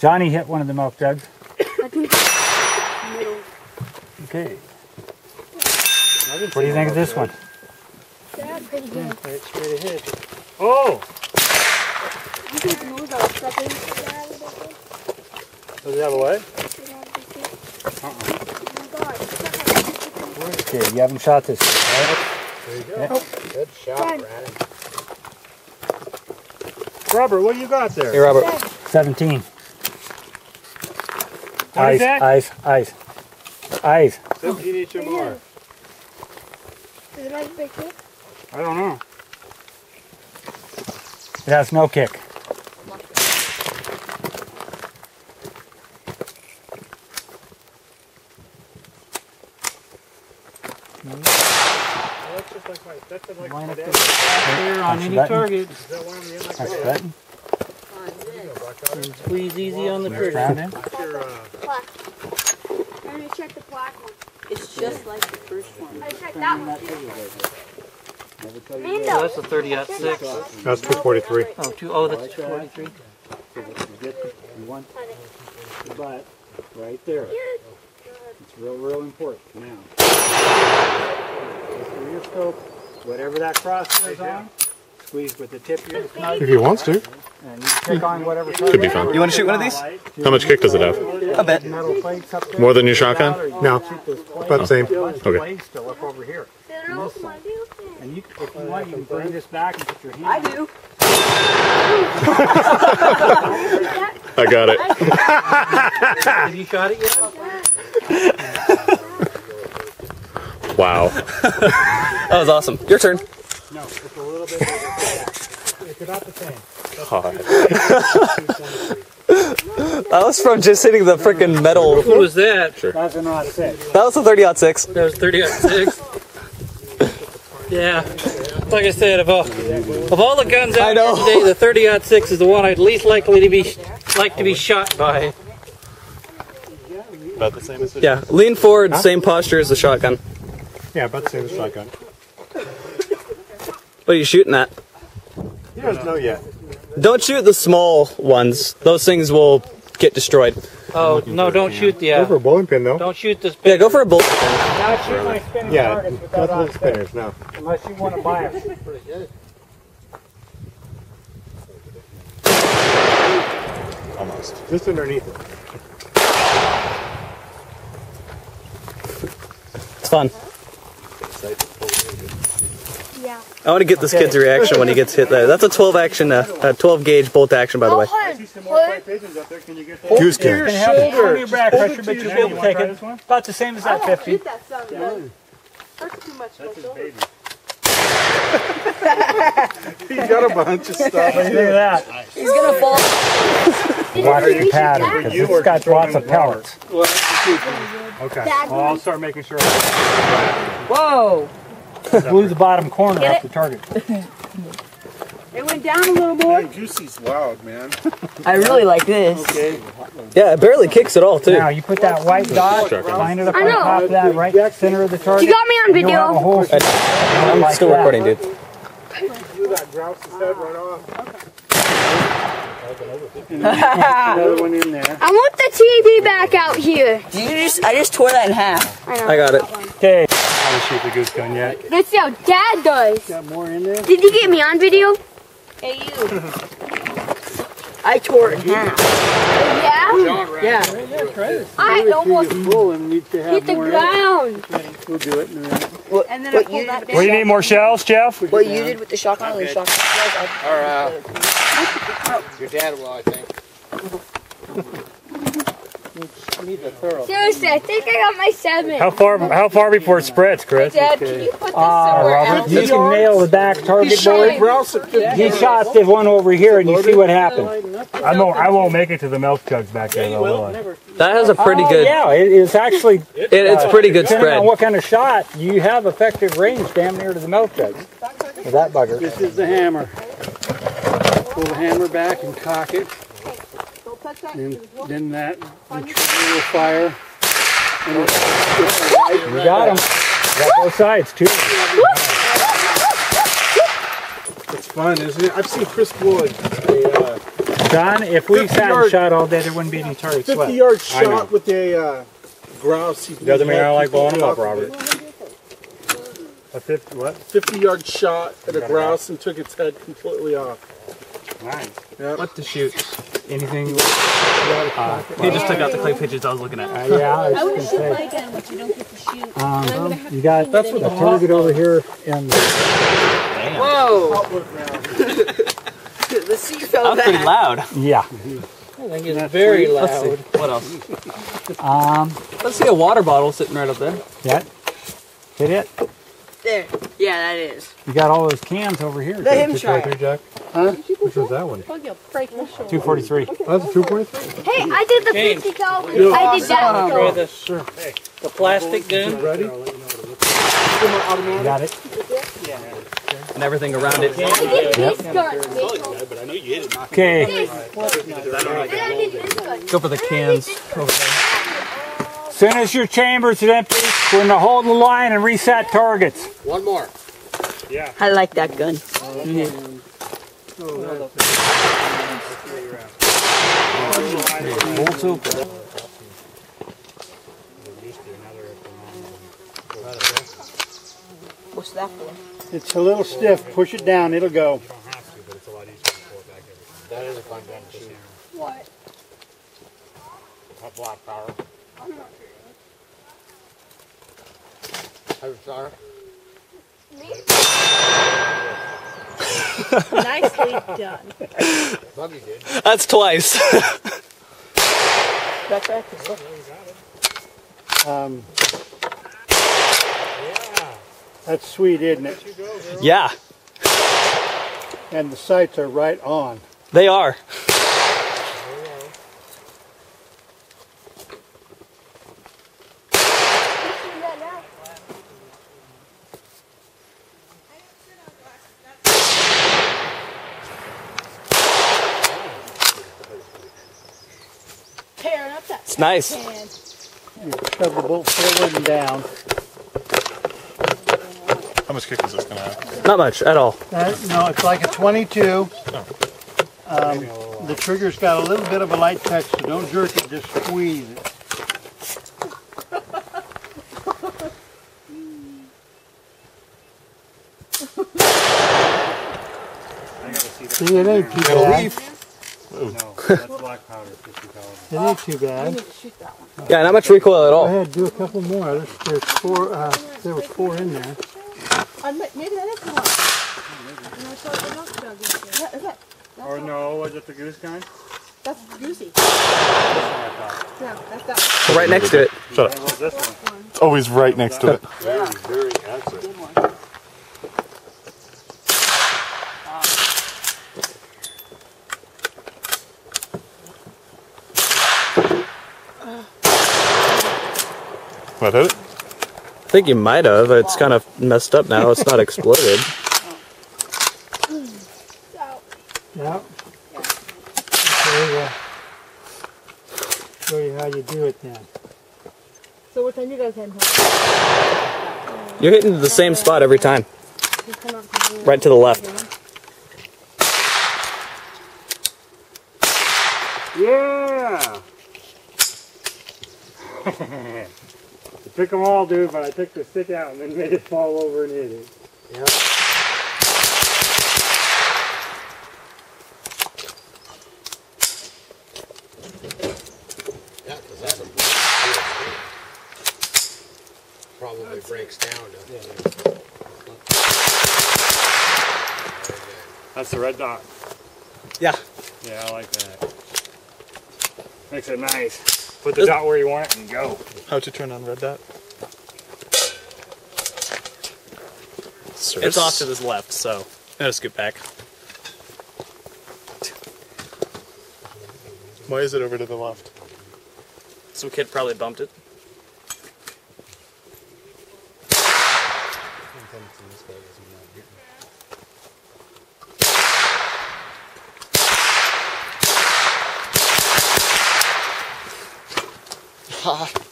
Johnny hit one of the milk jugs. I think middle. Okay. What do you think of this one? That's pretty good. Right straight ahead. Oh! You can move those seconds. Does it have a way? Okay, you haven't shot this yet, right? There you go. Yeah. Good shot, Brandon. Robert, what do you got there? Hey, Robert. 17. What is that? Eyes. 17 HMR. Is it like a big kick? I don't know. It has no kick. That's just like Line my up dad. Clear on any target. Is that one of the like That's my that. And squeeze easy on the Next trigger. round in. That's your, Black. Let me check the black one. It's just like the first one. I checked that one too. Oh, Mando. that's a 30-06. That's 243. Oh, that's 243. You want the butt right there. It's real important. Now, just through your scope, whatever that crosshair is on, squeeze with the tip of your snug, If he wants to. and you pick on whatever. Could be fun. You want to shoot one of these? How much kick does it have? A bit. Metal plates up there. More than your shotgun? No, Keep those plates. about the same. Okay. Blades still up over here. And you, if you want, you can bring this back and put your hand. I do. I got it. Have you shot it yet? Wow. That was awesome. Your turn. No, it's a little bit. It's about the same. God. That was from just hitting the freaking metal. What was that? That's a not 6. That was a 30-06. That was 30-06. Yeah. Like I said, of all the guns out here today, the 30-06 is the one I'd least likely to be shot by. About the same as the Yeah. Lean forward, same posture as the shotgun. Yeah, about the same as shotgun. What are you shooting at? He doesn't know yet. Don't shoot the small ones. Those things will get destroyed. Oh, no, don't shoot the... Go for a bowling pin, though. Don't shoot the... Yeah, go for a bullet. Not shoot my spinning Yeah, targets not without the little offset, spinners, no. unless you want to buy them. almost. Just underneath it. It's fun. Yeah. I want to get this kid's reaction when he gets hit there. That's a 12 action, a 12 gauge bolt action, by the way. Goose kick. Can help you from your back pressure, but you'll be able to take it. About the same as that 50. Shoot that son. That's too much. He's got a bunch of stuff. What do you think of that? He's gonna fall. Watch your pattern, because it's got lots of pellets. Okay. Well, I'll start making sure. Whoa! Blew the bottom corner off the target. It went down a little more. Juicy's wild, man. I really like this. Yeah, it barely kicks at all, too. Now, you put that white dot, line it up on top of that right center of the target. You got me on You'll have a video. hole I'm like still that. recording, dude. Do that, grouse his head right off. Another one in there. I want the TV back out here. I just tore that in half. I got it. Okay. I haven't shoot the goose gun yet. Let's see how Dad does. Got more in there? Did you get me on video? Hey, you. I tore it in half. Yeah? Yeah. I almost Full and need to have hit the more in it. ground. We'll do it in a minute. And then I pulled that Well, you need more shells, Jeff? What you did with the shotgun, the shotgun. Your dad will, I think. Seriously, I think I got my 7. How far before it spreads, Chris? Dad, can you put this somewhere Robert, else? you can nail the back target board. He shot the one over here, and you see what happened. I won't make it to the milk jugs back there, though, will I? That has a pretty good... Yeah, it is actually. It's pretty good Depending spread. on what kind of shot, you have effective range damn near to the milk jugs. With that bugger. This is the hammer. Pull the hammer back and cock it. And then that the trigger will fire. And You got them. You got both sides, too. it's fun, isn't it? I've seen Chris Wood, John, if we sat and shot all day, there wouldn't be any targets left. 50-yard shot with a grouse. Doesn't mean I don't like blowing them up, Robert. A 50 what? 50-yard shot at a grouse and took its head completely off. Nice. Yep. What to shoot? Anything? He just took out the clay pigeons I was looking at. Yeah, I I was want to gonna shoot say. my gun, but you don't get to shoot. And I'm gonna have You got That's what a the target over here, and Whoa! The sea fell That was pretty back. loud. yeah. I think it's very loud. Let's see. What else? Let's see a water bottle sitting right up there. That hit it. There. Yeah, that is. You got all those cans over here. Let him try it. Jack. Huh? Which was that one? I'll break my shoulder. 243. That's a 2.3. Hey, I did the 50 cal. I did that. Try this. The plastic gun Ready? You got it. and everything around it. I did this gun. Okay. And I did this gun. Go for the cans over there. As soon as your chamber's empty, we're going to hold the line and reset targets. One more. I like that gun. Bolts open. What's that for? It's a little stiff. Push it down. It'll go. That is a fun gun to shoot. What? Hot block power. How's power? Nicely done. Buggy did. That's twice. That's right. That's sweet, isn't it? Yeah, And the sights are right on. they are. Tearing up that It's nice. can. You shove the bolt forward and down. How much kick is this gonna have? Not much at all. No, it's like a 22. The trigger's got a little bit of a light touch, so don't jerk it, just squeeze it. See, it ain't too bad. It ain't too bad. Yeah, not much recoil at Go all. ahead, do a couple more. There's four. There was 4 in there. Maybe that is the one. And I saw the milk jug in there. Is that? Or no, was it the goose kind? That's Goosey. No, that's that. Right next to it. Shut up. Was this one? It's always right next to it. Very accurate. What, hit it? I think you might have. It's kind of messed up now. It's not exploded. Yep. Okay, well, show you how you do it then. So which one you guys heading home? You're hitting the same spot every time. You come up to the- Right to the left. Yeah! I took them all, dude, but I took the stick out and then made it fall over and hit it. Yeah, because that's a probably breaks down. That's the red dot. Yeah. Yeah, I like that. Makes it nice. Put the dot where you want it and go. How'd you turn on red dot? It's off to this left, so I'm gonna scoot back. Why is it over to the left? Some kid probably bumped it. Ha!